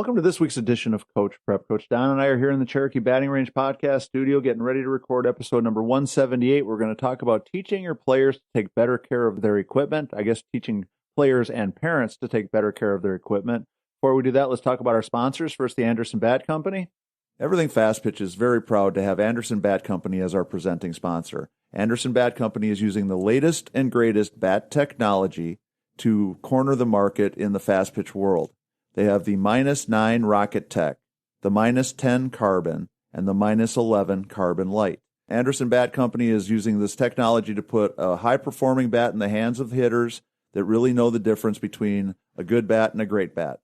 Welcome to this week's edition of Coach Prep. Coach Don and I are here in the Cherokee Batting Range podcast studio getting ready to record episode number 178. We're going to talk about teaching your players to take better care of their equipment. I guess teaching players and parents to take better care of their equipment. Before we do that, let's talk about our sponsors. First, the Anderson Bat Company. Everything Fast Pitch is very proud to have Anderson Bat Company as our presenting sponsor. Anderson Bat Company is using the latest and greatest bat technology to corner the market in the fast pitch world. They have the -9 Rocket Tech, the -10 Carbon, and the -11 Carbon Light. Anderson Bat Company is using this technology to put a high-performing bat in the hands of hitters that really know the difference between a good bat and a great bat.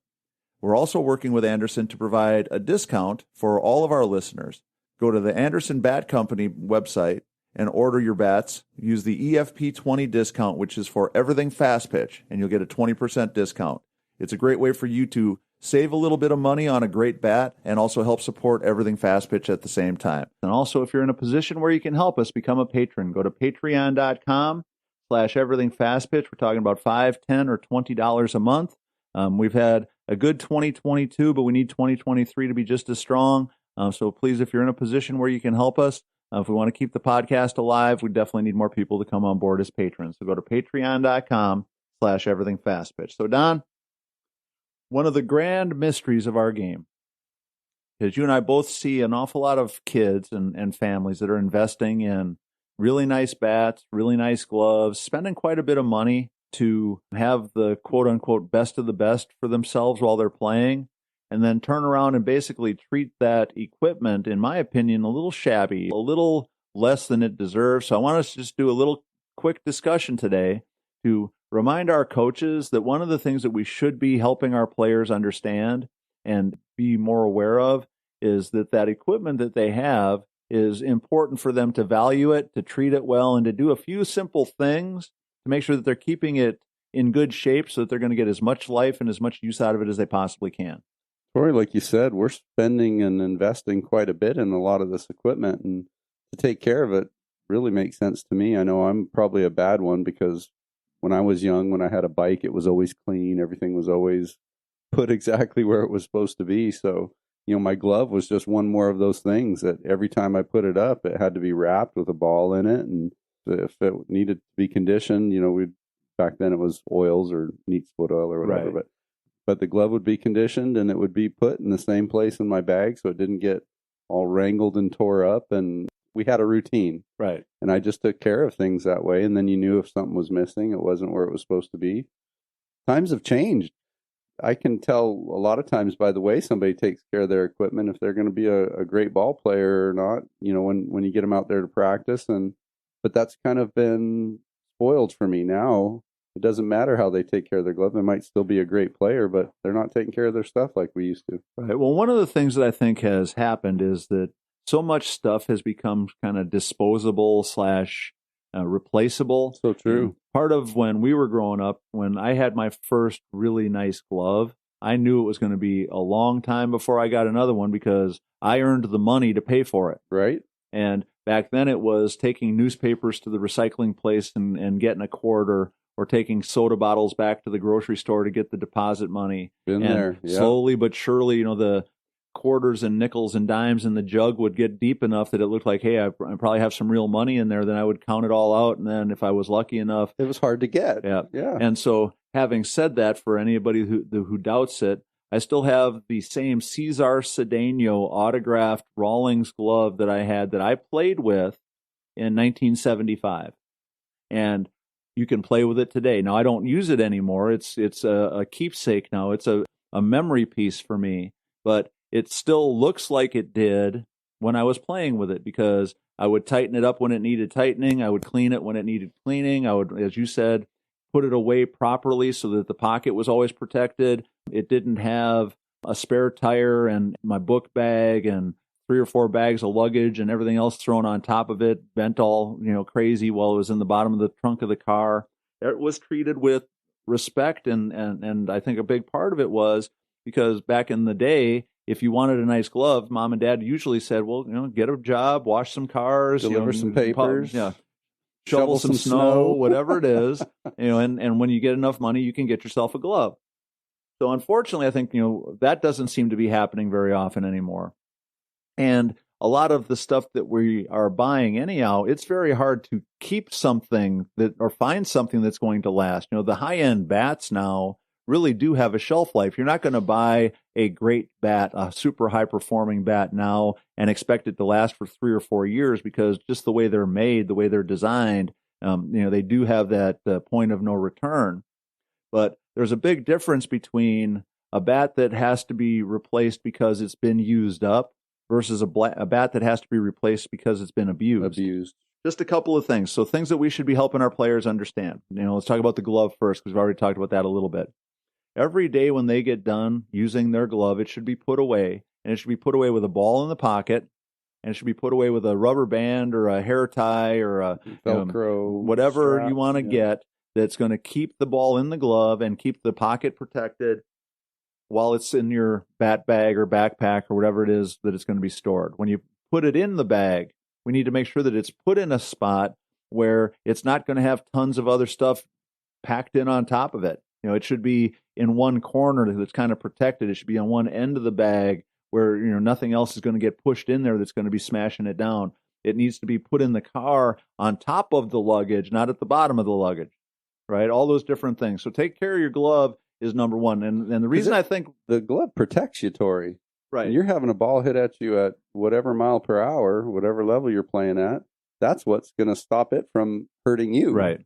We're also working with Anderson to provide a discount for all of our listeners. Go to the Anderson Bat Company website and order your bats. Use the EFP20 discount, which is for everything fast pitch, and you'll get a 20% discount. It's a great way for you to save a little bit of money on a great bat and also help support everything fast pitch at the same time. And also, if you're in a position where you can help us, become a patron. Go to patreon.com/everythingfastpitch. We're talking about $5, $10, or $20 a month. We've had a good 2022, but we need 2023 to be just as strong. So please, if you're in a position where you can help us, if we want to keep the podcast alive, we definitely need more people to come on board as patrons. So go to patreon.com/everythingfastpitch. So Don, one of the grand mysteries of our game is you and I both see an awful lot of kids and families that are investing in really nice bats, really nice gloves, spending quite a bit of money to have the quote-unquote best of the best for themselves while they're playing, and then turn around and basically treat that equipment, in my opinion, a little shabby, a little less than it deserves. So I want us to just do a little quick discussion today to remind our coaches that one of the things that we should be helping our players understand and be more aware of is that that equipment that they have is important for them to value it, to treat it well, and to do a few simple things to make sure that they're keeping it in good shape so that they're going to get as much life and as much use out of it as they possibly can. Corey, like you said, we're spending and investing quite a bit in a lot of this equipment, and to take care of it really makes sense to me. I know I'm probably a bad one because when I was young, when I had a bike, it was always clean. Everything was always put exactly where it was supposed to be. So, my glove was just one more of those things that every time I put it up, it had to be wrapped with a ball in it. And if it needed to be conditioned, back then it was oils or neat's foot oil or whatever. Right. But the glove would be conditioned and it would be put in the same place in my bag so it didn't get all wrangled and tore up. And we had a routine. Right. And I just took care of things that way. And then you knew if something was missing, it wasn't where it was supposed to be. Times have changed. I can tell a lot of times by the way somebody takes care of their equipment if they're going to be a great ball player or not, when you get them out there to practice. But that's kind of been spoiled for me now. It doesn't matter how they take care of their glove. They might still be a great player, but they're not taking care of their stuff like we used to. Right. Well, one of the things that I think has happened is that so much stuff has become kind of disposable / replaceable. So true. And part of when we were growing up, when I had my first really nice glove, I knew it was going to be a long time before I got another one because I earned the money to pay for it. Right. And back then it was taking newspapers to the recycling place and getting a quarter, or taking soda bottles back to the grocery store to get the deposit money. Been and there. Yeah. Slowly but surely, the quarters and nickels and dimes in the jug would get deep enough that it looked like, hey, I probably have some real money in there. Then I would count it all out, and then if I was lucky enough, it was hard to get. Yeah. Yeah. And so, having said that, for anybody who doubts it, I still have the same Cesar Cedeno autographed Rawlings glove that I had that I played with in 1975, and you can play with it today. Now I don't use it anymore. It's a keepsake now. It's a memory piece for me, but it still looks like it did when I was playing with it because I would tighten it up when it needed tightening. I would clean it when it needed cleaning. I would, as you said, put it away properly so that the pocket was always protected. It didn't have a spare tire and my book bag and 3 or 4 bags of luggage and everything else thrown on top of it, bent all, crazy while it was in the bottom of the trunk of the car. It was treated with respect, and I think a big part of it was because back in the day, if you wanted a nice glove, mom and dad usually said, well, get a job, wash some cars, deliver some papers, shovel some snow, whatever it is, and when you get enough money, you can get yourself a glove. So unfortunately, I think, that doesn't seem to be happening very often anymore. And a lot of the stuff that we are buying anyhow, it's very hard to keep something or find something that's going to last. The high-end bats now really do have a shelf life. You're not going to buy a great bat, a super high-performing bat now and expect it to last for 3 or 4 years, because just the way they're made, the way they're designed, they do have that point of no return. But there's a big difference between a bat that has to be replaced because it's been used up versus a bat that has to be replaced because it's been abused. Just a couple of things. So things that we should be helping our players understand. Let's talk about the glove first, because we've already talked about that a little bit. Every day when they get done using their glove, it should be put away, and it should be put away with a ball in the pocket, and it should be put away with a rubber band or a hair tie or a Velcro, whatever strap, you want to get that's going to keep the ball in the glove and keep the pocket protected while it's in your bat bag or backpack or whatever it is that it's going to be stored. When you put it in the bag, we need to make sure that it's put in a spot where it's not going to have tons of other stuff packed in on top of it. It should be in one corner that's kind of protected. It should be on one end of the bag where nothing else is going to get pushed in there that's going to be smashing it down. It needs to be put in the car on top of the luggage, not at the bottom of the luggage, right? All those different things. So take care of your glove is number one. And the reason I think the glove protects you, Tori. Right. And you're having a ball hit at you at whatever mile per hour, whatever level you're playing at. That's what's going to stop it from hurting you. Right.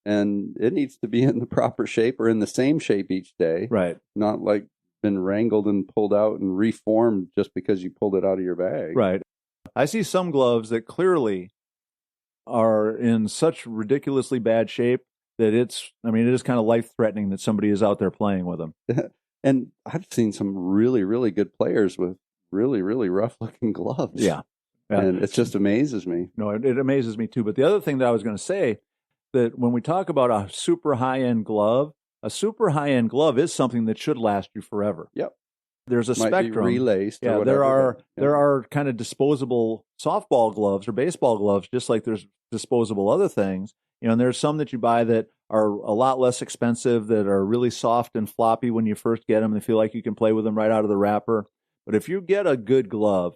And it needs to be in the proper shape or in the same shape each day. Right. Not like been wrangled and pulled out and reformed just because you pulled it out of your bag. Right. I see some gloves that clearly are in such ridiculously bad shape that it is kind of life-threatening that somebody is out there playing with them. And I've seen some really, really good players with really, really rough-looking gloves. Yeah. And it just amazes me. No, it amazes me too. But the other thing that I was going to say, that when we talk about a super high-end glove is something that should last you forever. Yep. There's a spectrum. Be relaced. Yeah, or whatever, there are kind of disposable softball gloves or baseball gloves, just like there's disposable other things. And there's some that you buy that are a lot less expensive, that are really soft and floppy when you first get them. They feel like you can play with them right out of the wrapper. But if you get a good glove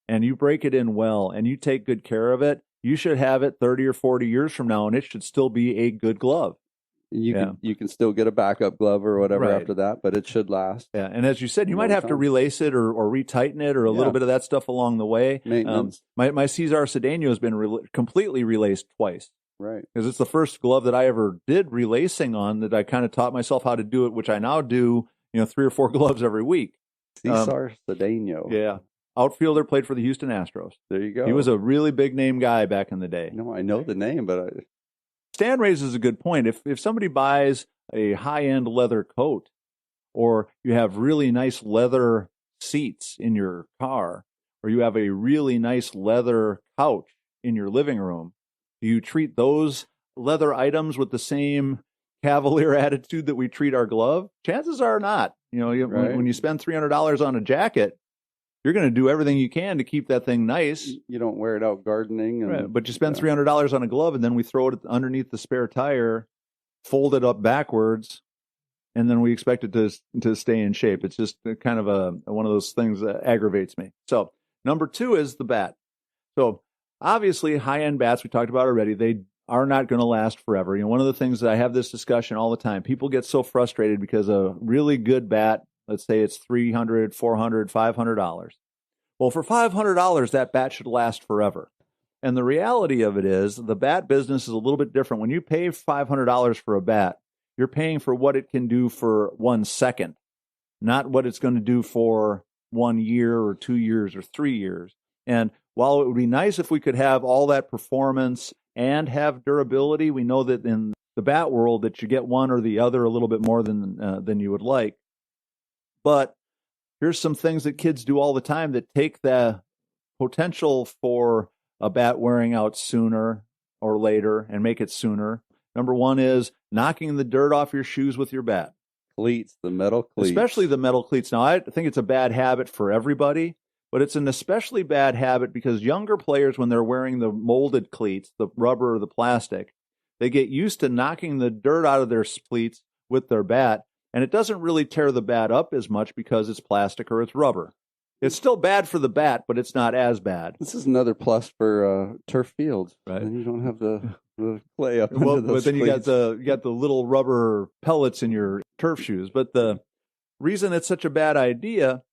and you break it in well and you take good care of it, you should have it 30 or 40 years from now, and it should still be a good glove. You can still get a backup glove or whatever after that, but it should last. Yeah, and as you said, you might have to relace it or retighten it or a little bit of that stuff along the way. Maintenance. My Cesar Cedeno has been completely relaced twice. Right. Because it's the first glove that I ever did relacing on, that I kind of taught myself how to do it, which I now do, 3 or 4 gloves every week. Cesar Cedeno. Yeah. Outfielder, played for the Houston Astros. There you go. He was a really big name guy back in the day. No, I know the name, but Stan raises a good point. If somebody buys a high-end leather coat, or you have really nice leather seats in your car, or you have a really nice leather couch in your living room, do you treat those leather items with the same cavalier attitude that we treat our glove? Chances are not. When you spend $300 on a jacket, you're going to do everything you can to keep that thing nice. You don't wear it out gardening. Right. But you spend $300 on a glove, and then we throw it underneath the spare tire, fold it up backwards, and then we expect it to stay in shape. It's just kind of one of those things that aggravates me. So number 2 is the bat. So obviously, high-end bats, we talked about already, they are not going to last forever. One of the things that I have this discussion all the time, people get so frustrated because a really good bat, let's say it's $300, $400, $500. Well, for $500, that bat should last forever. And the reality of it is the bat business is a little bit different. When you pay $500 for a bat, you're paying for what it can do for 1 second, not what it's going to do for 1 year or 2 years or 3 years. And while it would be nice if we could have all that performance and have durability, we know that in the bat world that you get one or the other a little bit more than you would like. But here's some things that kids do all the time that take the potential for a bat wearing out sooner or later and make it sooner. Number 1 is knocking the dirt off your shoes with your bat. Cleats, the metal cleats. Especially the metal cleats. Now, I think it's a bad habit for everybody, but it's an especially bad habit because younger players, when they're wearing the molded cleats, the rubber or the plastic, they get used to knocking the dirt out of their cleats with their bat, And it doesn't really tear the bat up as much because it's plastic or it's rubber. It's still bad for the bat, but it's not as bad. This is another plus for turf fields. Right. And you don't have the clay up Well, under those but then you got cleats. the little rubber pellets in your turf shoes. But the reason it's such a bad idea,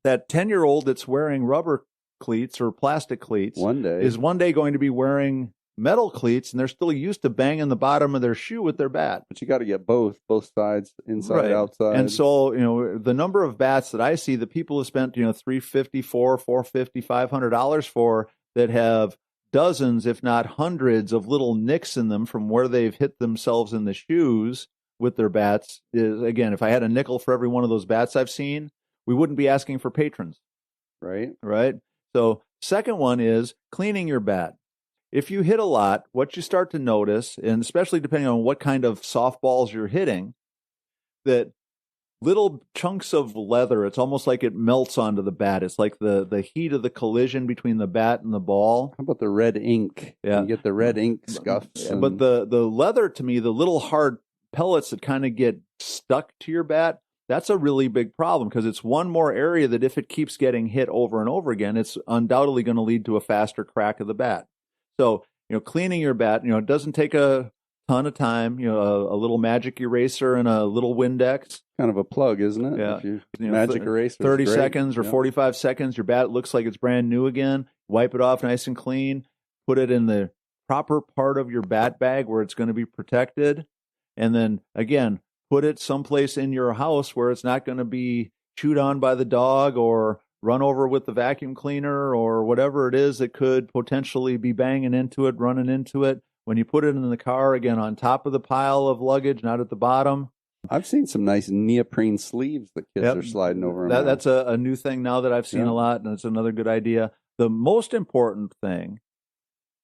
that 10-year-old that's wearing rubber cleats or plastic cleats is one day going to be wearing metal cleats, and they're still used to banging the bottom of their shoe with their bat. But you got to get both sides, inside, outside. And so, the number of bats that I see, the people have spent, $350, $450, $500 for, that have dozens, if not hundreds, of little nicks in them from where they've hit themselves in the shoes with their bats. Is, again, if I had a nickel for every one of those bats I've seen, we wouldn't be asking for patrons. Right. So second one is cleaning your bat. If you hit a lot, what you start to notice, and especially depending on what kind of softballs you're hitting, that little chunks of leather, it's almost like it melts onto the bat. It's like the heat of the collision between the bat and the ball. How about the red ink? Yeah. You get the red ink scuffs. Yeah, but the leather, to me, the little hard pellets that kind of get stuck to your bat, that's a really big problem, because it's one more area that if it keeps getting hit over and over again, it's undoubtedly going to lead to a faster crack of the bat. So, cleaning your bat, it doesn't take a ton of time. A little magic eraser and a little Windex. Kind of a plug, isn't it? Yeah. Magic eraser. 30 seconds or 45 seconds, your bat looks like it's brand new again. Wipe it off nice and clean. Put it in the proper part of your bat bag where it's going to be protected. And then, again, put it someplace in your house where it's not going to be chewed on by the dog or run over with the vacuum cleaner or whatever it is that could potentially be banging into it, running into it. When you put it in the car, again, on top of the pile of luggage, not at the bottom. I've seen some nice neoprene sleeves that kids are sliding over. That's a new thing now that I've seen a lot, and it's another good idea. The most important thing,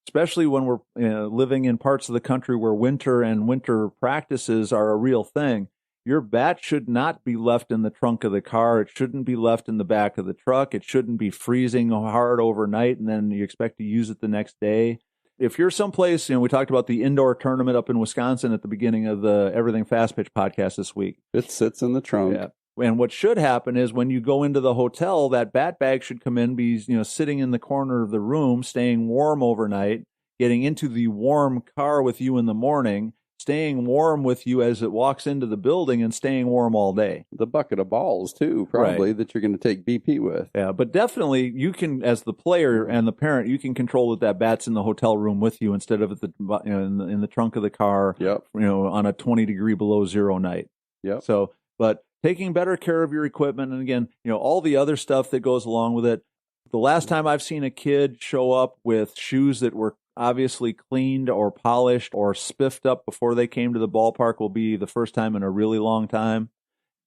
especially when we're living in parts of the country where winter practices are a real thing, your bat should not be left in the trunk of the car. It shouldn't be left in the back of the truck. It shouldn't be freezing hard overnight and then you expect to use it the next day. If you're someplace, we talked about the indoor tournament up in Wisconsin at the beginning of the Everything Fast Pitch podcast this week. It sits in the trunk. Yeah. And what should happen is when you go into the hotel, that bat bag should come in, be sitting in the corner of the room, staying warm overnight, getting into the warm car with you in the morning, staying warm with you as it walks into the building, and staying warm all day. The bucket of balls, too, probably, that you're going to take BP with. Yeah, but definitely you can, as the player and the parent, you can control that bat's in the hotel room with you instead of at the in the trunk of the car. Yep. On a 20-degree below zero night. Yep. So, but taking better care of your equipment, and again, all the other stuff that goes along with it. The last time I've seen a kid show up with shoes that were obviously cleaned or polished or spiffed up before they came to the ballpark will be the first time in a really long time.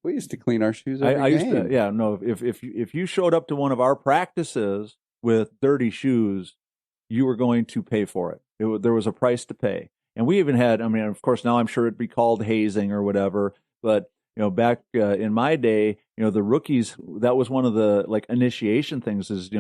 We used to clean our shoes every game. If you showed up to one of our practices with dirty shoes, you were going to pay for it. There was a price to pay. And we even had, of course, now I'm sure it'd be called hazing or whatever, but back in my day, the rookies, that was one of the initiation things is,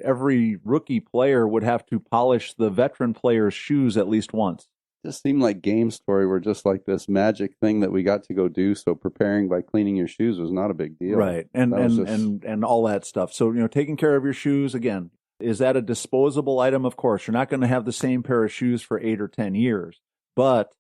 every rookie player would have to polish the veteran player's shoes at least once. It just seemed like Game Story were just like this magic thing that we got to go do. So preparing by cleaning your shoes was not a big deal. Right. And all that stuff. So, taking care of your shoes, again, is that a disposable item? Of course, you're not going to have the same pair of shoes for 8 or 10 years, but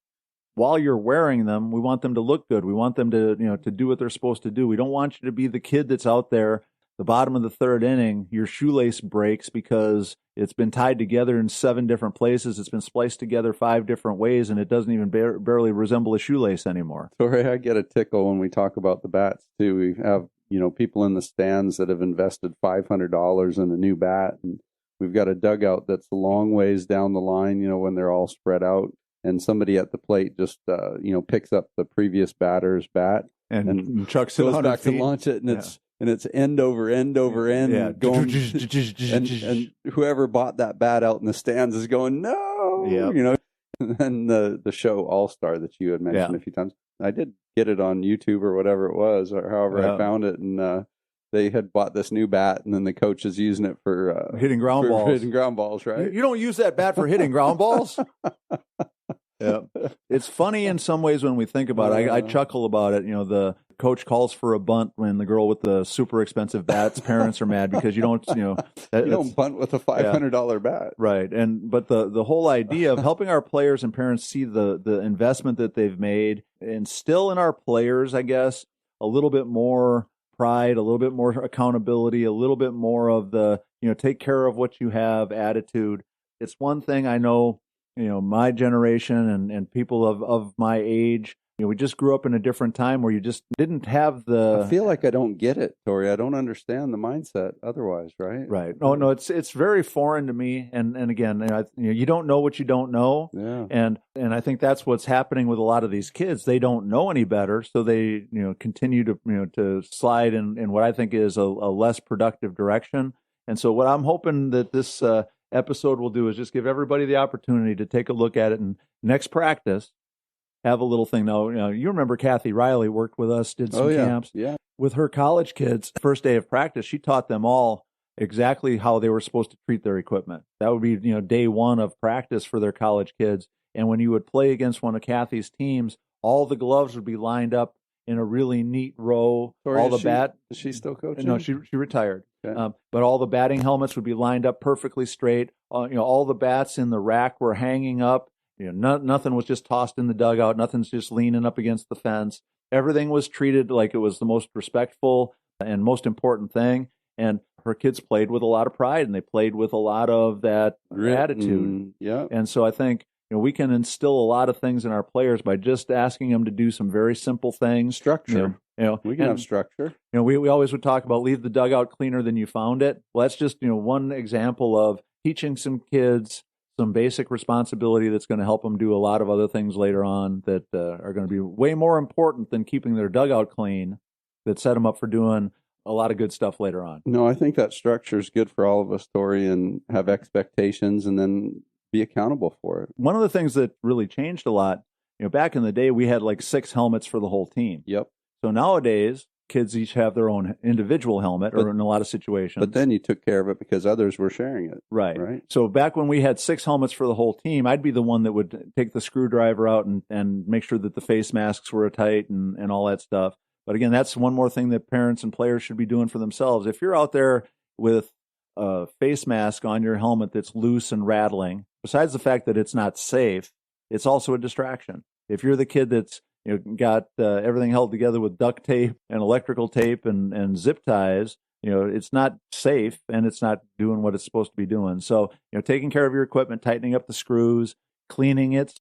while you're wearing them, we want them to look good. We want them to, to do what they're supposed to do. We don't want you to be the kid that's out there, the bottom of the third inning, your shoelace breaks because it's been tied together in 7 different places. It's been spliced together 5 different ways, and it doesn't even barely resemble a shoelace anymore. Sorry, I get a tickle when we talk about the bats, too. We have, people in the stands that have invested $500 in a new bat, and we've got a dugout that's a long ways down the line, when they're all spread out. And somebody at the plate just, picks up the previous batter's bat and chucks it goes back feet. to launch it, and it's end over end over end. Yeah. Going, and whoever bought that bat out in the stands is going, no, Yep. And the show All-Star that you had mentioned a few times. I did get it on YouTube or whatever it was, or however I found it, and they had bought this new bat, and then the coach is using it for hitting ground balls. Hitting ground balls, right? You don't use that bat for hitting ground balls. Yeah. It's funny in some ways when we think about it. I chuckle about it. The coach calls for a bunt when the girl with the super expensive bat's parents are mad because you don't bunt with a $500 bat. Right. But the whole idea of helping our players and parents see the investment that they've made, instill in our players, I guess, a little bit more pride, a little bit more accountability, a little bit more of the, take care of what you have attitude. It's one thing I know, my generation and people of my age, we just grew up in a different time where you just didn't have I feel like I don't get it, Tori. I don't understand the mindset otherwise, right? Right. Oh, no, it's very foreign to me. And again, you don't know what you don't know. Yeah. And I think that's what's happening with a lot of these kids. They don't know any better. So they, continue to slide in what I think is a less productive direction. And so what I'm hoping that this episode will do is just give everybody the opportunity to take a look at it, and next practice, have a little thing. Now, you remember Kathy Riley worked with us, did some camps. Yeah. With her college kids, first day of practice, she taught them all exactly how they were supposed to treat their equipment. That would be, day one of practice for their college kids. And when you would play against one of Kathy's teams, all the gloves would be lined up in a really neat row. Sorry, is she still coaching? No, she retired. Okay. But all the batting helmets would be lined up perfectly straight. All the bats in the rack were hanging up. Nothing was just tossed in the dugout. Nothing's just leaning up against the fence. Everything was treated like it was the most respectful and most important thing. And her kids played with a lot of pride, and they played with a lot of that attitude. And so I think we can instill a lot of things in our players by just asking them to do some very simple things. Structure. We can have structure. We always would talk about leave the dugout cleaner than you found it. Well, that's just one example of teaching some kids some basic responsibility that's going to help them do a lot of other things later on that are going to be way more important than keeping their dugout clean, that set them up for doing a lot of good stuff later on. No, I think that structure is good for all of us, Tori, and have expectations and then be accountable for it. One of the things that really changed a lot, back in the day, we had like 6 helmets for the whole team. Yep. So nowadays, kids each have their own individual helmet, or in a lot of situations. But then you took care of it because others were sharing it. Right. So back when we had 6 helmets for the whole team, I'd be the one that would take the screwdriver out and make sure that the face masks were tight and all that stuff. But again, that's one more thing that parents and players should be doing for themselves. If you're out there with a face mask on your helmet that's loose and rattling, besides the fact that it's not safe, it's also a distraction. If you're the kid that's got everything held together with duct tape and electrical tape and zip ties, it's not safe, and it's not doing what it's supposed to be doing. So, taking care of your equipment, tightening up the screws, cleaning it.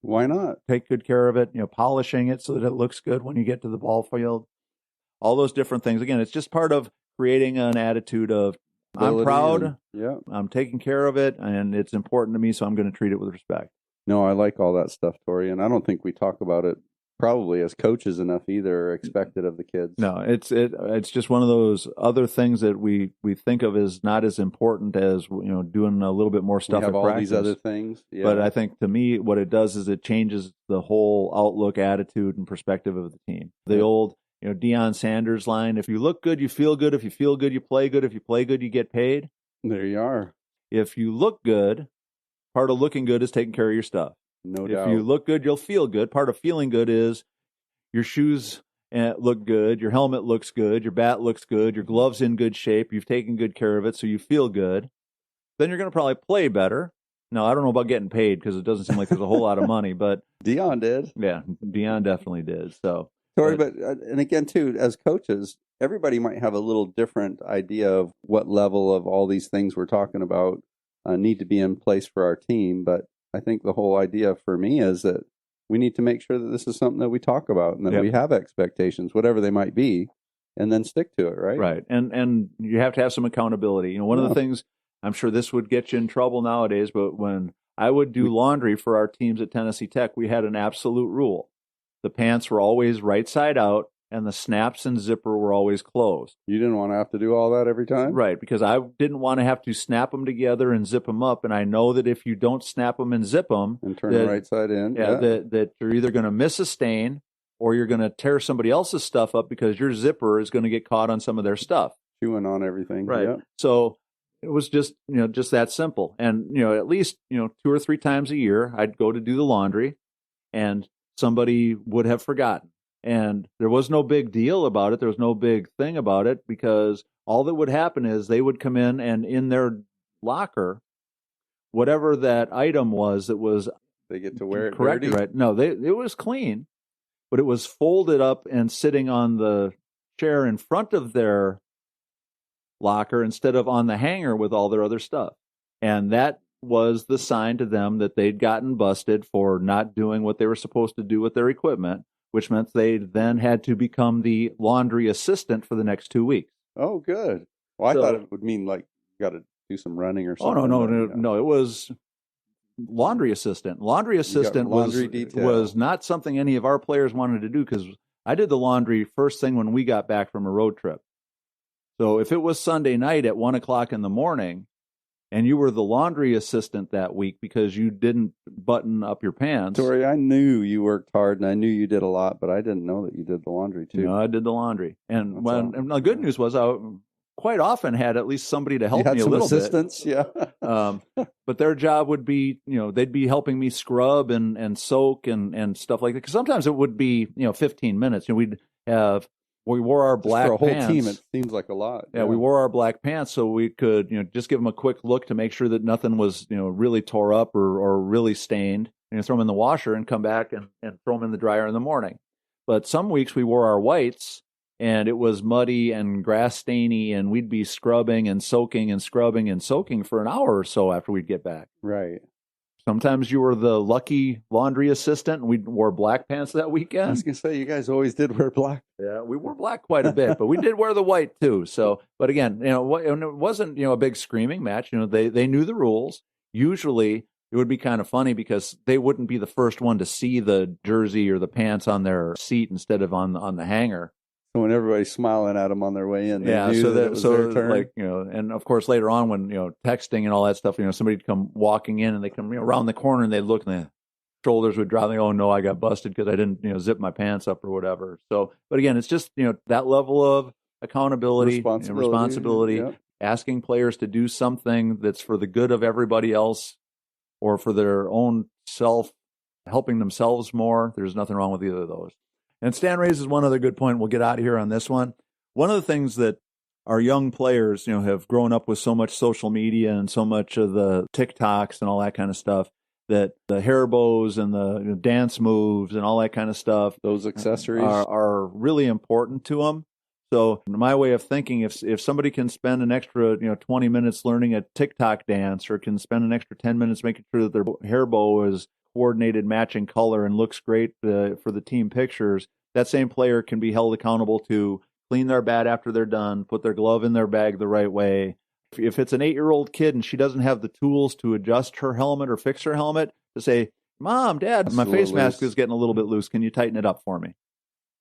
Why not? Take good care of it, polishing it so that it looks good when you get to the ball field. All those different things. Again, it's just part of creating an attitude of, I'm proud, I'm taking care of it, and it's important to me, so I'm going to treat it with respect. No, I like all that stuff, Tori, and I don't think we talk about it probably as coaches enough either, or expected of the kids. No, it's just one of those other things that we think of as not as important as doing a little bit more stuff. We have all these other things, but I think to me what it does is it changes the whole outlook, attitude, and perspective of the team. The old Deion Sanders line: if you look good, you feel good. If you feel good, you play good. If you play good, you get paid. There you are. If you look good, part of looking good is taking care of your stuff. No doubt. If you look good, you'll feel good. Part of feeling good is your shoes look good, your helmet looks good, your bat looks good, your glove's in good shape, you've taken good care of it, so you feel good. Then you're going to probably play better. Now, I don't know about getting paid because it doesn't seem like there's a whole lot of money, but Deion did. Yeah, Deion definitely did. So, Tori, but and again, too, as coaches, everybody might have a little different idea of what level of all these things we're talking about need to be in place for our team, but I think the whole idea for me is that we need to make sure that this is something that we talk about and that we have expectations, whatever they might be, and then stick to it, right? Right. And you have to have some accountability. One of the things, I'm sure this would get you in trouble nowadays, but when I would do laundry for our teams at Tennessee Tech, we had an absolute rule. The pants were always right side out, and the snaps and zipper were always closed. You didn't want to have to do all that every time? Right, because I didn't want to have to snap them together and zip them up, and I know that if you don't snap them and zip them... And turn them right side in. That you're either going to miss a stain, or you're going to tear somebody else's stuff up because your zipper is going to get caught on some of their stuff. Chewing on everything. Right. Yeah. So it was just that simple. And, at least, 2 or 3 times a year, I'd go to do the laundry. and somebody would have forgotten. And there was no big deal about it. There was no big thing about it, because all that would happen is they would come in their locker, whatever that item was that was They get to wear it corrected, dirty? right? No, it was clean, but it was folded up and sitting on the chair in front of their locker instead of on the hanger with all their other stuff. And that was the sign to them that they'd gotten busted for not doing what they were supposed to do with their equipment, which meant they then had to become the laundry assistant for the next 2 weeks. Oh, good. Well, I thought it would mean like you got to do some running or something. Oh, no. It was laundry assistant. Laundry assistant was not something any of our players wanted to do, because I did the laundry first thing when we got back from a road trip. So if it was Sunday night at 1:00 in the morning and you were the laundry assistant that week because you didn't button up your pants. Tori, I knew you worked hard and I knew you did a lot, but I didn't know that you did the laundry too. No, I did the laundry. And the good news was I quite often had at least somebody to help me a little assistants, bit. Yeah. But their job would be, they'd be helping me scrub and soak and stuff like that. Because sometimes it would be, 15 minutes. We wore our black pants. For a whole pants. team, it seems like a lot. Yeah, we wore our black pants so we could, just give them a quick look to make sure that nothing was, really tore up or really stained. Throw them in the washer and come back and throw them in the dryer in the morning. But some weeks we wore our whites and it was muddy and grass stainy, and we'd be scrubbing and soaking and scrubbing and soaking for an hour or so after we'd get back. Right. Sometimes you were the lucky laundry assistant, and we wore black pants that weekend. I was going to say, you guys always did wear black. Yeah, we wore black quite a bit, but we did wear the white too. So, but again, it wasn't, a big screaming match. They knew the rules. Usually it would be kind of funny because they wouldn't be the first one to see the jersey or the pants on their seat instead of on the hanger. So when everybody's smiling at them on their way in, they knew that it was their turn. And of course later on when texting and all that stuff, somebody'd come walking in and they come around the corner and they'd look and their shoulders would drop. Oh no, I got busted because I didn't zip my pants up or whatever. So, but again, it's just that level of accountability, responsibility, yep. Asking players to do something that's for the good of everybody else or for their own self, helping themselves more. There's nothing wrong with either of those. And Stan raises one other good point. We'll get out of here on this one. One of the things that our young players, have grown up with so much social media and so much of the TikToks and all that kind of stuff, that the hair bows and the dance moves and all that kind of stuff, those accessories are really important to them. So my way of thinking, if somebody can spend an extra 20 minutes learning a TikTok dance, or can spend an extra 10 minutes making sure that their hair bow is coordinated, matching color, and looks great for the team pictures, that same player can be held accountable to clean their bat after they're done, put their glove in their bag the right way. If it's an 8-year-old kid and she doesn't have the tools to adjust her helmet or fix her helmet, to say, Mom, Dad, my face mask is getting a little bit loose. Can you tighten it up for me?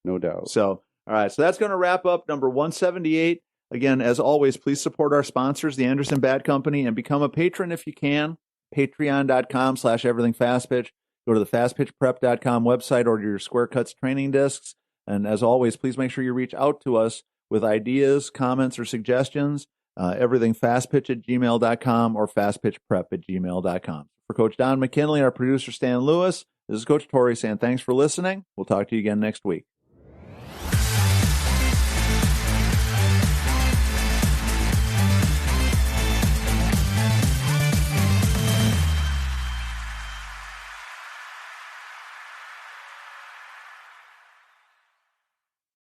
No doubt. So, all right. So that's going to wrap up number 178. Again, as always, please support our sponsors, the Anderson Bat Company, and become a patron if you can. Patreon.com/everythingfastpitch. Go to the fastpitchprep.com website, order your Square Cuts training discs. And as always, please make sure you reach out to us with ideas, comments, or suggestions. Everythingfastpitch@gmail.com or fastpitchprep@gmail.com. For Coach Don McKinley and our producer Stan Lewis, this is Coach Torrey saying thanks for listening. We'll talk to you again next week.